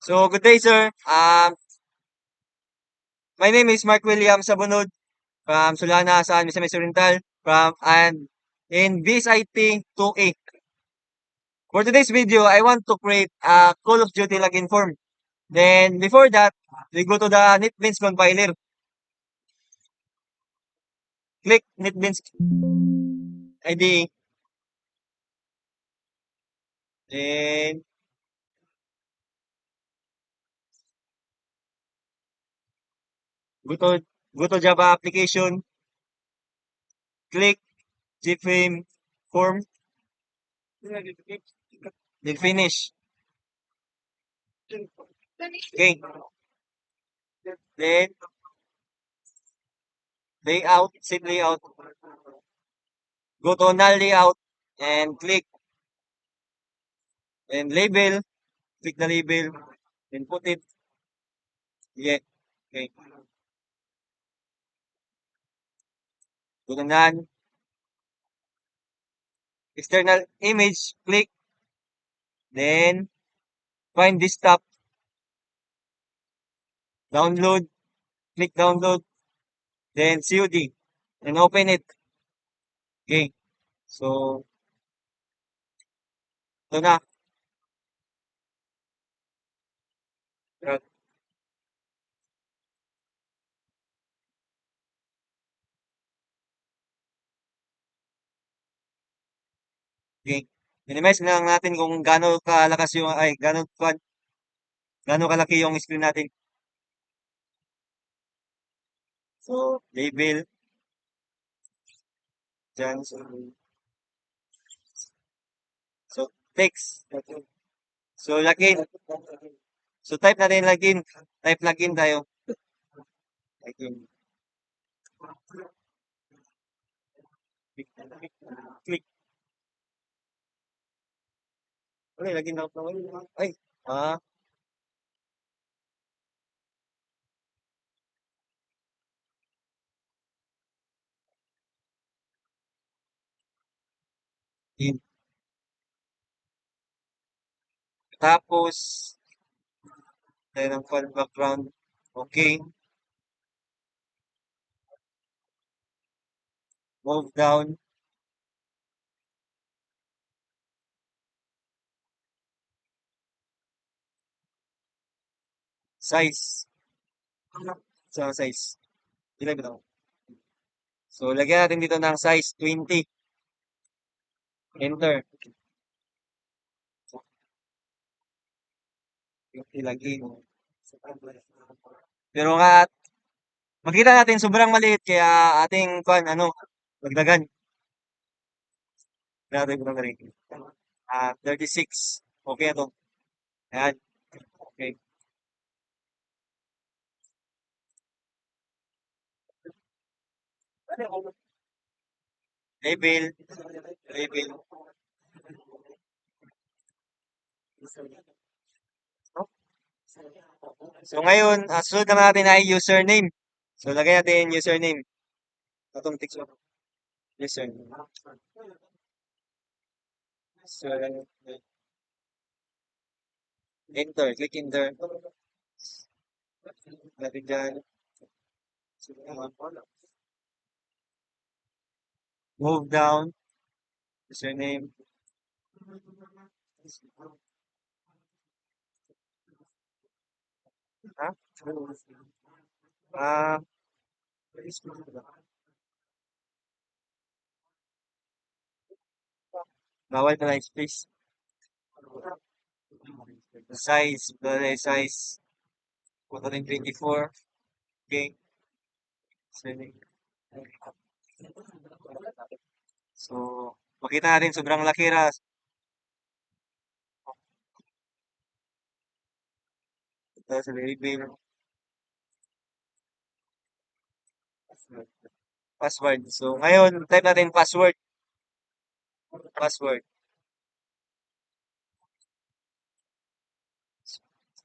So, good day, sir. My name is Mark William Sabunod from Sulana, San Misamis Oriental, and in BSIT 2A. For today's video, I want to create a Call of Duty login form. Then, before that, we go to the NetBeans compiler. Click NetBeans IDE. Then, go to, go to Java application. Click GFrame form. Then finish. Okay. Then, layout, set layout. Go to null layout and click and label. Click the label. Then put it. Yeah. Okay. Go to none. External image. Click. Then find desktop. Download. Click download. Then COD. And open it. Okay. So, ito na. Okay. Minimize na lang natin kung gaano kalakas yung, gaano kalaki yung screen natin. So, label. Dyan. So, text. So, login. So, type natin login. Type login tayo. Login. Click. Ay, login ako. Ay, ah, in. Tapos, tayo ng file background. Okay. Move down. Size. So, size. Ilan ba ito? So, lagyan natin dito ng size 20. Enter. Ilagin. Pero nga, makita natin sobrang maliit kaya ating dagdagan. Natin ko na rin. 36. Okay na to. Ayan. Okay. Label. Label. So ngayon, susunod naman natin ay username. So lagay natin username. Itong text mo. Username. So, enter. Click enter. Natin dyan. Move down. Username. Ha? Ah, bawal na lang space. Size. Size. Photo rin 24. Okay. Username. So, makita natin sobrang laki ras. Ito sa label. Password. So, ngayon, type natin password. Password.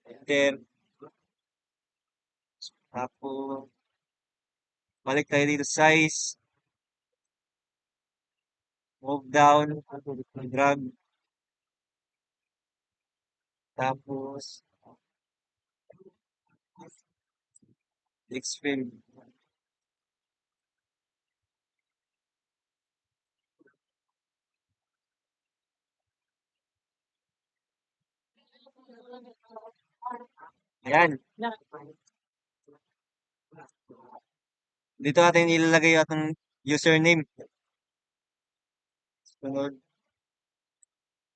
Enter. Tapos, balik tayo dito size. Move down. Drag. Tapos, Expel. Ayan. Dito natin ilalagay yung ating username. Sunod.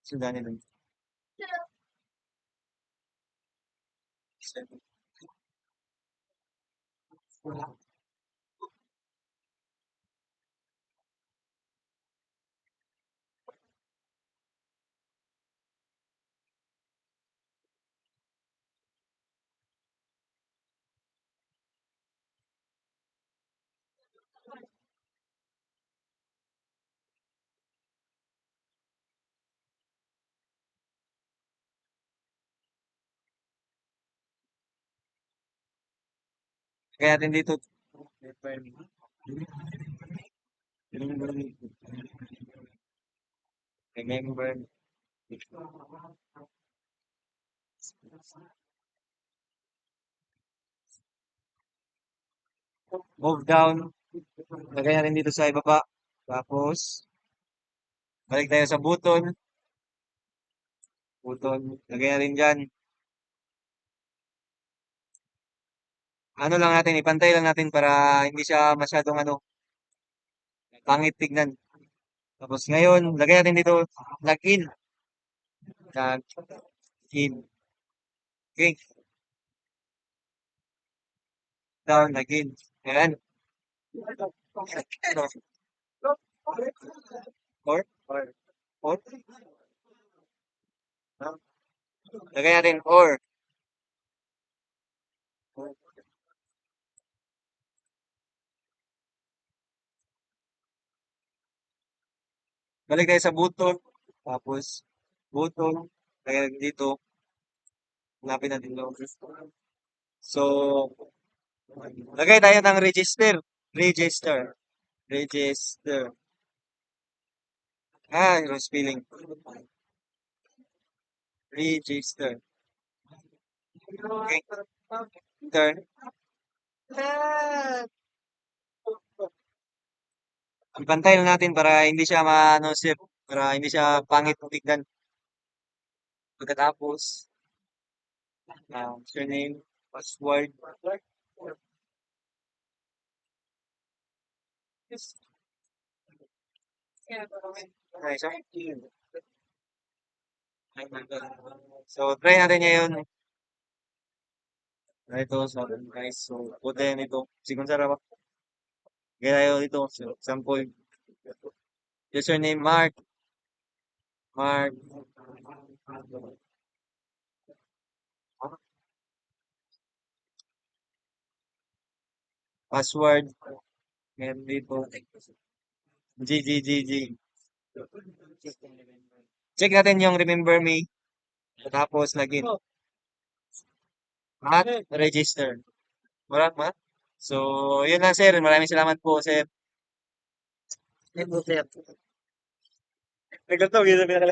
Sudanin lang. Kaya natin dito. Remember. Move down. Lagay natin dito sa ibaba. Tapos, balik tayo sa button. Button. Lagay natin dyan. Ano lang natin, ipantay lang natin para hindi siya masyadong pangit tignan. Tapos ngayon, lagay natin dito, login. Login. Okay. Down, login. Ayan. Or, or, lagay natin or. Balik tayo sa button. Tapos, button. Lagay natin dito. Hanapin natin doon. So, lagay tayo ng register. Register. Register. Yung spelling. Register. Okay. Turn. Ipantay lang natin para hindi siya sir, para hindi siya pangit tignan. Pagkatapos, surname, password. Okay, so, so try natin ngayon. Ito, so, guys, so, puta yan ito. Sigun sarap. Kaya tayo dito, so, example, username, Mark, Mark, password, meron dito, GGGG. Check natin yung remember me, tapos login, at register. Wala ma? So, yun lang sir. Maraming salamat po sir. Nagkataw, yun na